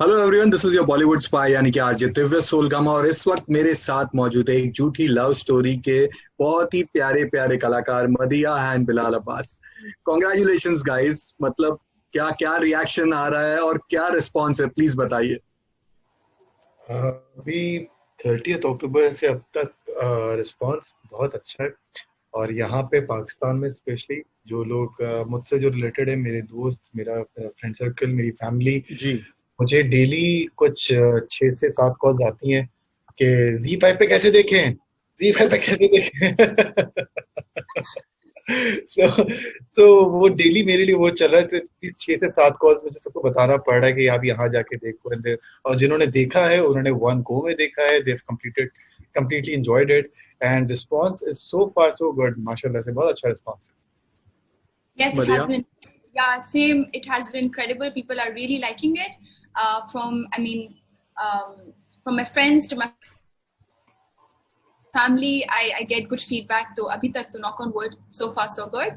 Hello everyone, this is your Bollywood spy यानी कि RJ Divya Soulgama. और इस वक्त मेरे साथ मौजूद है एक झूठी लव स्टोरी के बहुत ही प्यारे प्यारे कलाकार Madiha and Bilal Abbas. Congratulations guys. मतलब क्या क्या रिएक्शन आ रहा है और क्या रिस्पॉन्स है, प्लीज बताइए। अभी 30 अक्टूबर से अब तक रिस्पांस बहुत अच्छा है। और यहाँ पे पाकिस्तान में स्पेशली जो लोग मुझसे जो रिलेटेड है, मेरे दोस्त, मेरा फ्रेंड सर्कल, मेरी फैमिली, जी। मुझे डेली कुछ 6 से 7 कॉल्स आती हैं कि जी5 पे कैसे देखें, जी5 पे कैसे देखें। सो सो वो डेली मेरे लिए वो चल रहा है। तो प्लीज 6 से 7 कॉल्स मुझे सबको बताना पड़ रहा है कि आप यहाँ जाके देखो। और जिन्होंने देखा है उन्होंने वन गो में देखा है, दे completely enjoyed it, and response is so far so good, माशाल्लाह से बहुत अच्छा रिस्पॉन्स है। Yes, it has मदिया। been. Yeah, same. It has been incredible. People are really liking it. From my friends to my family, I get good feedback. तो अभी तक तो knock on wood, so far so good.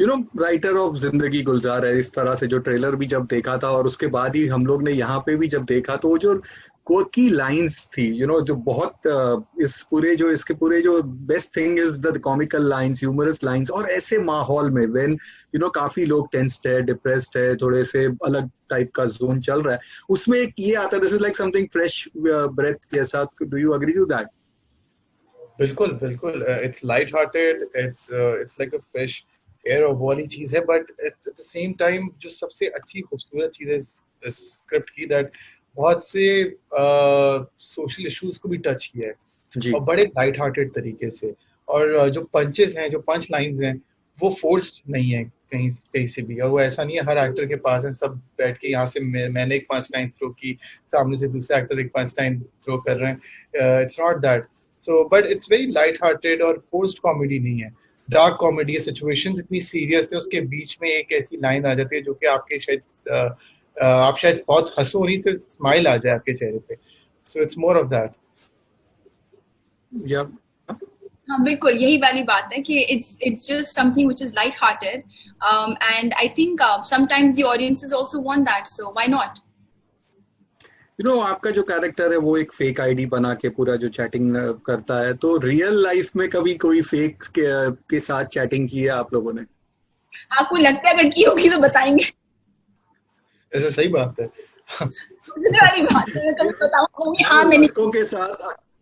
You know, writer of जिंदगी गुलजार है। इस तरह से जो ट्रेलर भी जब देखा था और उसके बाद ही हम लोग ने यहाँ पे भी जब देखा तो वो जो की लाइंस थी, यू नो, जो बहुत इस पूरे जो इसके पूरे जो best thing is the comical lines, humorous lines. और ऐसे माहौल में व्हेन यू नो काफी लोग टेंस्ड है, डिप्रेस्ड है, थोड़े से अलग टाइप का जोन चल रहा है, उसमें एक ये आता है, this is like something fresh breath के साथ। Do you agree to that? बिल्कुल बिल्कुल, it's light hearted, it's like a fresh air और वो वाली चीज है। But at the same time जो सबसे अच्छी खूबसूरत चीज है इस स्क्रिप्ट की, दैट बहुत से सोशल इश्यूज को भी टच किया है जी। और बड़े लाइट हार्टेड तरीके से। और जो पंचेस हैं, जो पंच लाइंस हैं, वो फोर्स्ड नहीं है कहीं कहीं से भी। और वो ऐसा नहीं है हर एक्टर के पास है सब बैठ के यहाँ से मैंने एक पंच लाइन थ्रो की, सामने से दूसरे एक्टर एक पंच लाइन थ्रो कर रहे हैं। It's not that. So but it's very light hearted और फोर्स्ड कॉमेडी नहीं है, डार्क कॉमेडी है। सिचुएशंस इतनी सीरियस है, उसके बीच में एक ऐसी लाइन आ जाती है जो कि आपके शायद आप शायद बहुत हंसो, नहीं सिर्फ स्माइल आ जाए आपके चेहरे पे। So it's more of that. या हाँ बिल्कुल यही वाली बात है कि it's just something which is light-hearted, and I think sometimes the audiences also want that, so why not? You know, आपका जो कैरेक्टर है वो एक फेक आईडी बना के पूरा जो चैटिंग करता है, तो रियल लाइफ में कभी कोई फेक के साथ चैटिंग की है आप लोगों ने? आपको लगता है अगर की होगी तो बताएंगे। ऐसा सही बात है। सोचने वाली बात है, मैं कभी बताऊंगी हाँ यार, मैंने।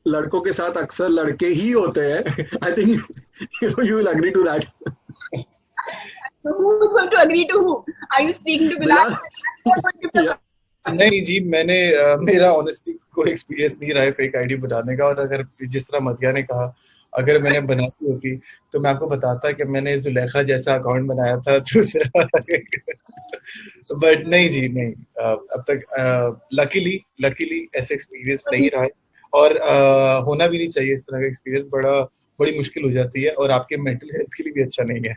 लड़कों के साथ अक्सर लड़के ही होते हैं। I think you will agree to that. Who's going to agree to who? Are you speaking to Bilal? Bilal. Or going to या नहीं जी, मैंने मेरा ऑनेस्टली कोई एक्सपीरियंस नहीं रहा है फेक आईडी बनाने का। और अगर जिस तरह मदिया ने कहा, अगर मैंने बनाई होती तो मैं आपको बताता कि मैंने जुलेखा जैसा अकाउंट बनाया था दूसरा। बट नहीं जी, नहीं। अब तक लकीली लकीली ऐसे एक्सपीरियंस नहीं रहा है। और होना भी नहीं चाहिए। इस तरह का एक्सपीरियंस बड़ी मुश्किल हो जाती है और आपके मेंटल हेल्थ के लिए भी अच्छा नहीं है।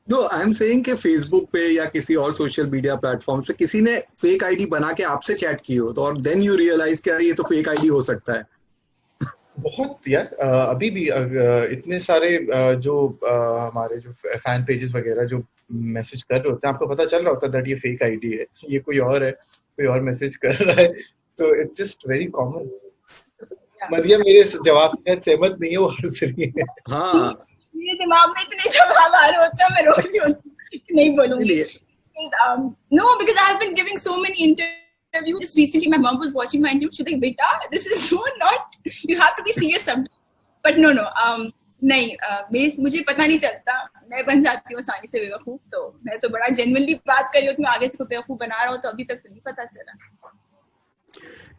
नो, आई एम सेइंग कि फेसबुक पे या किसी और सोशल मीडिया प्लेटफॉर्म पे किसी ने फेक आईडी बना के आपसे चैट की हो तो, और देन यू रियलाइज कि यार ये तो फेक आईडी हो सकता है। बहुत यार, अभी भी इतने सारे जो हमारे जो फैन पेजेस वगैरह जो मैसेज कर रहे होते हैं, आपको पता चल रहा होता है दैट ये फेक आईडी है, ये कोई और है, कोई और मैसेज कर रहा है। So it's just very common. Madiha मेरे जवाब से सहमत नहीं है, वो हंस रही है। हाँ। मेरे दिमाग में इतने जवाब आ रहे होते हैं, मैं रोज ही नहीं बोलूंगी। इसलिए No, because I have been giving so many interviews. Just recently, my mom was watching my interview. She's like, "Beta, this is so not. You have to be serious sometimes." But no, no. नहीं, मुझे पता नहीं चलता। मैं बन जाती हूँ आसानी से बेवकूफ। तो मैं तो बड़ा जेन्युइनली बात कर रही हूँ कि मैं आगे से कोई बेवकूफ बना रहा हूँ, तो अभी तक तो नहीं पता चला।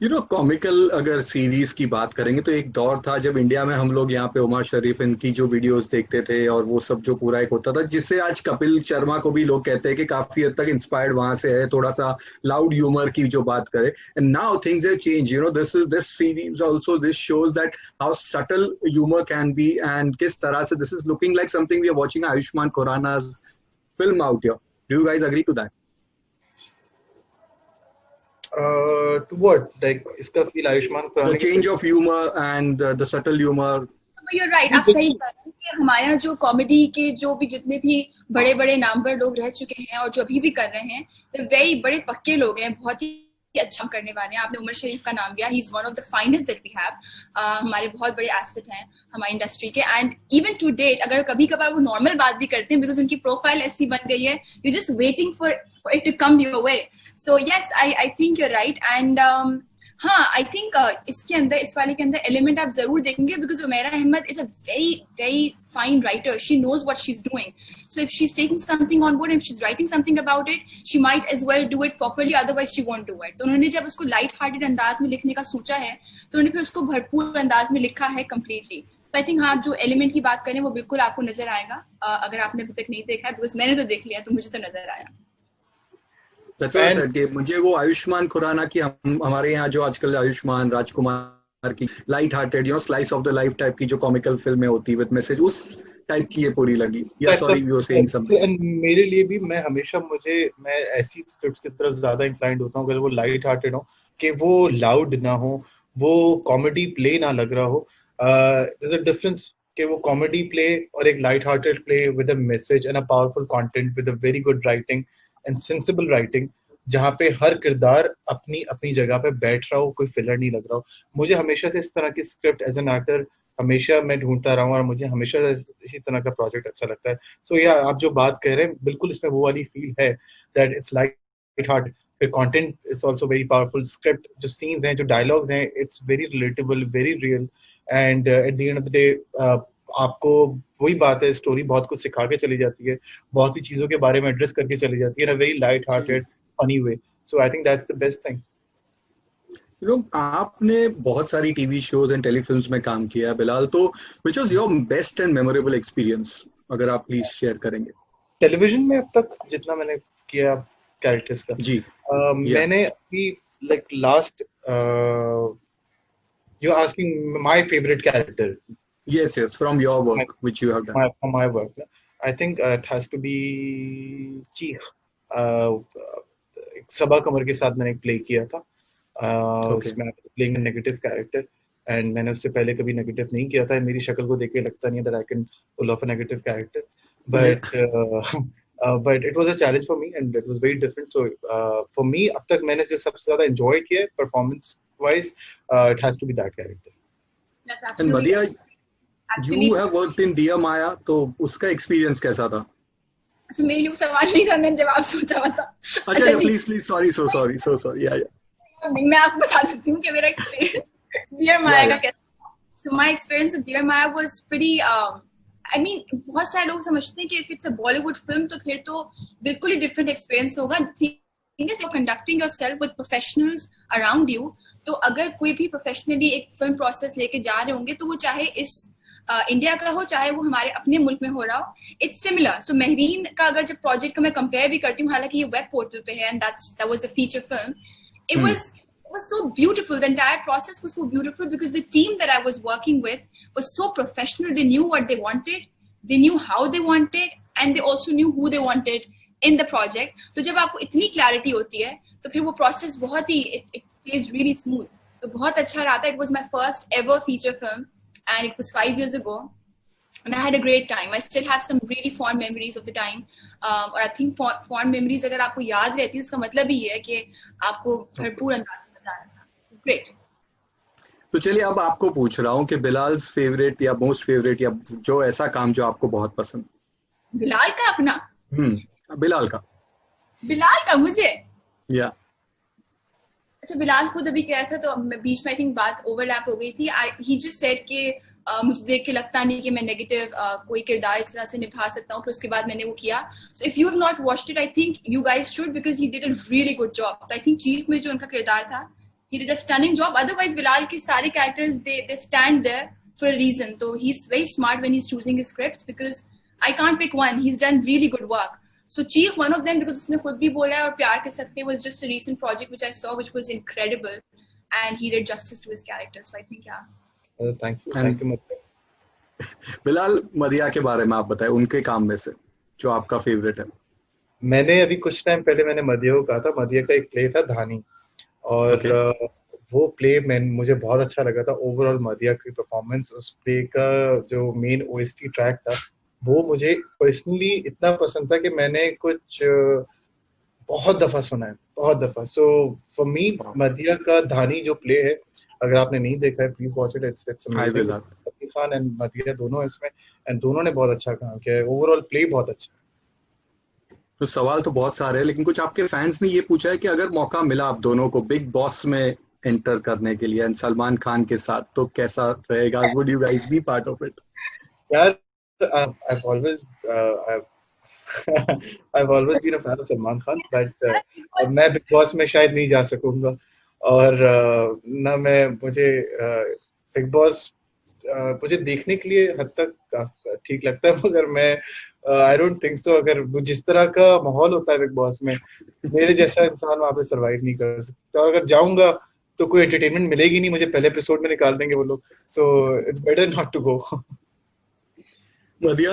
यू नो, कॉमिकल अगर सीरीज की बात करेंगे तो एक दौर था जब इंडिया में हम लोग यहाँ पे उमा शरीफ इनकी जो वीडियोस देखते थे और वो सब जो पूरा एक होता था, जिससे आज कपिल शर्मा को भी लोग कहते हैं कि काफी हद तक इंस्पायर्ड वहां से है, थोड़ा सा लाउड ह्यूमर की जो बात करें। And now things have change, you know, this series also this shows that how subtle humour can be and किस तरह से this is looking like something we are watching Ayushmann Khurrana's film out here. Do you guys agree to that? To what? Like इसका feel Ayushman The Khurana की change of humor and the subtle humor. you're right, आप सही कह रहे हैं कि हमारे यहाँ जो कॉमेडी के जो भी जितने भी बड़े बड़े नामवर लोग रह चुके हैं और जो अभी भी कर रहे हैं, वेरी बड़े पक्के लोग हैं, बहुत ही अच्छा करने वाले हैं. आपने उमर शरीफ का नाम लिया, he is one of the finest that we have. हमारे बहुत बड़े एसेट हैं हमारी इंडस्ट्री के. एंड इवन टू डेट अगर कभी कभार वो नॉर्मल बात भी करते हैं बिकॉज उनकी प्रोफाइल ऐसी बन गई है, you just waiting for it to come your way. So yes, I think you are right. And हाँ, आई थिंक इसके अंदर, इस वाले के अंदर एलिमेंट आप जरूर देखेंगे because Umera Ahmed is a very very fine writer. She knows what she's doing. So if she's taking something on board and she's writing something about it, she might as well do it properly, otherwise she won't do it. तो उन्होंने जब उसको light hearted अंदाज में लिखने का सोचा है तो उन्होंने फिर उसको भरपूर अंदाज में लिखा है completely. तो आई थिंक हाँ, जो एलिमेंट की बात करें वो बिल्कुल आपको नजर आएगा अगर आपने अभी तक नहीं देखा है, बिकॉज मैंने तो देख लिया तो मुझे तो नजर आया. That's what I said कि मुझे वो आयुष्मान खुराना की हमारे यहाँ जो आजकल आयुष्मान राजकुमार की light hearted slice of the life type की जो कॉमिकल फिल्में होती है विद मैसेज, उस टाइप की ये पूरी लगी. या sorry, you were saying something. मेरे लिए भी मैं ऐसी स्क्रिप्ट की तरफ ज्यादा इंक्लाइंड होता हूँ अगर वो लाइट हार्टेड हो, कि वो लाउड ना हो, वो कॉमेडी प्ले ना लग रहा हो. देयर इज अ डिफरेंस कि वो कॉमेडी प्ले और एक light hearted play with a message and a powerful content with a very good writing and sensible writing, जहाँ पे हर किरदार अपनी अपनी जगह पे बैठ रहा हो, कोई फिलर नहीं लग रहा हो. मुझे हमेशा से इस तरह की स्क्रिप्ट एज एन एक्टर हमेशा मैं ढूंढता रहा हूँ और मुझे हमेशा इसी तरह का प्रोजेक्ट अच्छा लगता है. सो या आप जो बात कह रहे हैं बिल्कुल इसमें वो वाली फील है दैट इट्स लाइट हार्ट, फिर content is also very powerful, script जो सीन्स हैं, जो डायलॉग्स हैं, it's very relatable, very real. And at the end of the day आपको वही बात है, स्टोरी बहुत कुछ सिखा के चली जाती है, बहुत सी चीजों के बारे में एड्रेस करके चली जाती है in a very light hearted funny way. So I think that's the best thing. आपने बहुत सारी टीवी शोज एंड टेलीफिल्म्स में काम किया है बिलाल, तो which was your best and memorable experience, अगर आप प्लीज शेयर करेंगे. टेलीविजन में अब तक जितना मैंने किया कैरेक्टर्स का जी, मैंने अभी like last you're asking my favorite character. Yes, from your work which you have done. From my work, I think it has to be Cheekh. सबा कमर के साथ मैंने एक प्ले किया था, उसमें प्लेइंग नेगेटिव कैरेक्टर, एंड मैंने उससे पहले कभी नेगेटिव नहीं किया था. मेरी शक्ल को देख के लगता नहीं that I can pull off a negative character, but it was a challenge for me and it was very different. So for me अब तक मैंने जो सबसे ज्यादा एंजॉय किया performance wise, it has to be that character. And Madiha, you have worked in dear Maya, तो उसका experience कैसा था? अच्छा, मेरे लिए सवाल नहीं था, मैंने जवाब सोचा हुआ था. अच्छा, प्लीज सॉरी, सो सॉरी. या मैं आपको बता देती हूँ कि मेरा एक्सपीरियंस डियर माया का कैसा. So my experience with dear Maya was pretty, I mean बहुत सारे लोग समझते हैं कि if it's a Bollywood film तो फिर तो बिल्कुल ही डिफरेंट एक्सपीरियंस होगा. The thing is, you are conducting yourself with professionals around you. तो अगर कोई भी प्रोफेशनली एक फिल्म प्रोसेस लेके जा रहे होंगे तो वो चाहे इस इंडिया का हो चाहे वो हमारे अपने मुल्क में हो रहा हो, इट्स सिमिलर. सो महरीन का अगर जब प्रोजेक्ट को मैं कंपेयर भी करती हूँ, हालांकि ये वेब पोर्टल पे है and that was a feature film, it was so beautiful. The entire process was so beautiful because the team that I was working with was so professional. They knew what they wanted, they knew how they wanted, and they also knew who they wanted in the project. तो जब आपको इतनी clarity होती है तो फिर वो process बहुत ही it stays really smooth. तो बहुत अच्छा रहा था. It was my first ever feature film and it was 5 years ago and I had a great time. I still have some really fond memories of the time. और I think fond memories अगर आपको याद रहती है, इसका मतलब ही है कि आपको भरपूर अंदाज में मजा आया था. Great. तो चलिए अब आपको पूछ रहा हूँ कि बिलाल्स फेवरेट या मोस्ट फेवरेट या जो ऐसा काम जो आपको बहुत पसंद. बिलाल का अपना? बिलाल का मुझे या अच्छा, बिलाल खुद अभी कह रहा था तो बीच में आई थिंक बात ओवरलैप हो गई थी. ही जस्ट सेड कि मुझे देख के लगता नहीं कि मैं नेगेटिव कोई किरदार इस तरह से निभा सकता हूँ. फिर उसके बाद मैंने वो किया. सो if you have not watched it, I think you guys should because he did a really good job. तो आई थिंक चीफ में जो उनका किरदार था, he did a stunning job. Otherwise Bilal के सारे characters they stand there for a reason. So he's very smart when he's choosing his scripts because I can't pick one. He's done really good work. So Cheekh, one of them, because उसने खुद भी बोला है, और प्यार के सकते was just a recent project which I saw which was incredible and he did justice to his character. So I think thank you. Bilal, मदिया के बारे में आप बताएं, उनके काम में से जो आपका फेवरेट है. मैंने अभी कुछ टाइम पहले मैंने मदिया को कहा था. मदिया का एक प्ले था धानी और वो प्ले मुझे बहुत अच्छा लगा था। ओवरऑल मदिया की परफॉर्मेंस, उस प्ले का जो मेन ओएसटी ट्रैक था वो मुझे पर्सनली इतना पसंद था कि मैंने कुछ बहुत दफा सुना है, बहुत दफा। सो फॉर मी मदिया का धानी जो प्ले है, अगर आपने नहीं देखा है please watch it, it's amazing. Atif Khan and Madiha दोनों इसमें, एंड दोनों ने बहुत अच्छा काम किया है। ओवरऑल प्ले बहुत अच्छा। तो सवाल तो बहुत सारे हैं, लेकिन कुछ आपके फैंस ने ये पूछा है कि अगर मौका मिला आप दोनों को बिग बॉस में एंटर करने के लिए सलमान खान के साथ, तो कैसा रहेगा? Would you guys be part of it? यार I've always I've always been a fan of Salman Khan, but मैं बिग बॉस में शायद नहीं जा सकूंगा, और ना मुझे बिग बॉस मुझे देखने के लिए हद तक ठीक लगता है, मगर मैं आई डोंट थिंक सो अगर जिस तरह का माहौल होता है बिग बॉस में, मेरे जैसा इंसान वहां पे सरवाइव नहीं कर सकता। और अगर जाऊंगा तो कोई एंटरटेनमेंट मिलेगी नहीं, मुझे पहले एपिसोड में निकाल देंगे वो लोग। So it's better not to go. Madiha,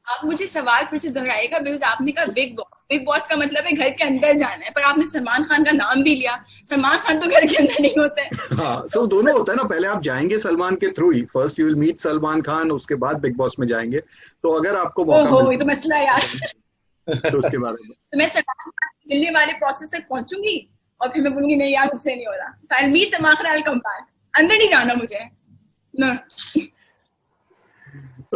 आप मुझे सवाल फिर से दोहराएगा, बिकॉज आपने कहा बिग बॉस, बिग बॉस का मतलब है घर के अंदर जाना है, पर आपने सलमान खान का नाम भी लिया। सलमान खान तो घर के अंदर नहीं होते हैं। हाँ, सो दोनों होता है ना, पहले आप जाएंगे सलमान के थ्रू ही, first you will meet Salman Khan, उसके बाद बिग बॉस में जाएंगे। तो अगर आपको मौका ओहो, ये तो मसला है यार। तो उसके बारे में तो मैं सलमान खान से मिलने वाले प्रोसेस तक पहुंचूंगी और फिर मैं बोलूंगी नहीं यार मुझसे नहीं हो रहा, so I'll meet Salman Khan, I'll come back। अंदर नहीं जाना मुझे, no.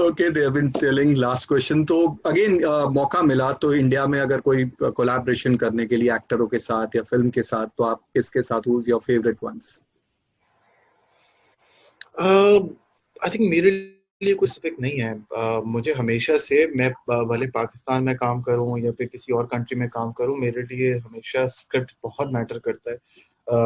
Okay, they have been telling last question. तो अगेन मौका मिला तो इंडिया में अगर कोई कोलैबोरेशन करने के लिए एक्टरों के साथ या फिल्म के साथ, तो आप किसके साथ, who is your favourite ones? I think मेरे लिए कोई स्पेसिफिक नहीं है। मुझे हमेशा से, मैं भले पाकिस्तान में काम करूं या फिर किसी और कंट्री में काम करूं, मेरे लिए हमेशा स्क्रिप्ट बहुत मैटर करता है।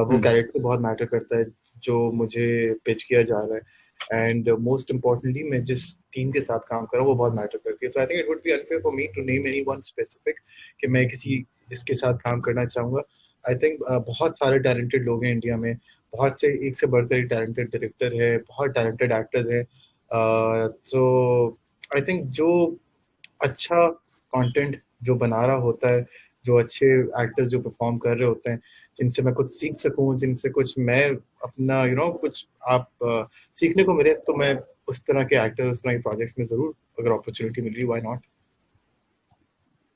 वो कैरेक्टर बहुत मैटर करता है जो मुझे पिच किया जा रहा है, एंड मोस्ट इम्पोर्टेंटली मैं जिस टीम के साथ काम कर रहा हूँ वो बहुत मैटर करती है। So I think it would be unfair for me to name anyone specific कि मैं किसी जिसके साथ काम करना चाहूँगा। आई थिंक बहुत सारे टैलेंटेड लोग हैं इंडिया में, बहुत से एक से बढ़कर टैलेंटेड डायरेक्टर है, बहुत टैलेंटेड एक्टर्स हैं। सो आई थिंक जो अच्छा कंटेंट जो बना रहा होता है, जो अच्छे एक्टर्स जो परफॉर्म कर रहे होते हैं, जिनसे मैं कुछ सीख सकूं, जिनसे कुछ मैं अपना कुछ आप सीखने को मिले, तो मैं उस तरह के एक्टर्स, उस तरह के प्रोजेक्ट्स में जरूर, अगर अपॉर्चुनिटी मिल रही, why not.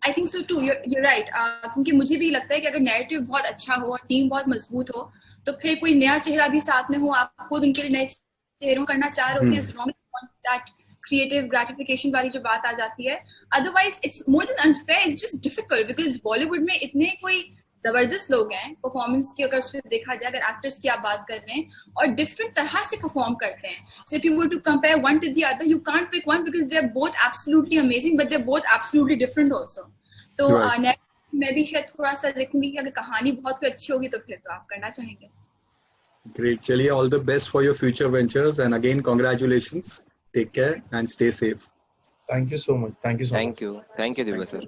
I think so too, you're right, क्योंकि मुझे भी लगता है कि अगर नैरेटिव बहुत अच्छा हो और टीम बहुत मजबूत हो, तो फिर कोई नया चेहरा भी साथ में हो, आप खुद उनके लिए नए चेहरों करना चाह रहे होते हैं, क्रिएटिव ग्रेटिफिकेशन वाली जो बात आ जाती है। Otherwise it's more than unfair, it's just difficult, because Bollywood में इतने कोई जबरदस्त लोग हैं परफॉर्मेंस की, अगर उसमें देखा जाए, अगर एक्टर्स की आप बात कर रहे हैं, और डिफरेंट तरह से परफॉर्म करते हैं। So if you were to compare one to the other, you can't pick one, because they are both absolutely amazing, but they are both absolutely different also. तो मैं भी शायद थोड़ा सा देखूंगी कि अगर कहानी बहुत कोई अच्छी होगी तो फिर तो आप करना चाहेंगे। ग्रेट, चलिए, all the best for your future ventures, and again congratulations, take care and stay safe. Thank you so much, thank you so much. Thank you Divya sir.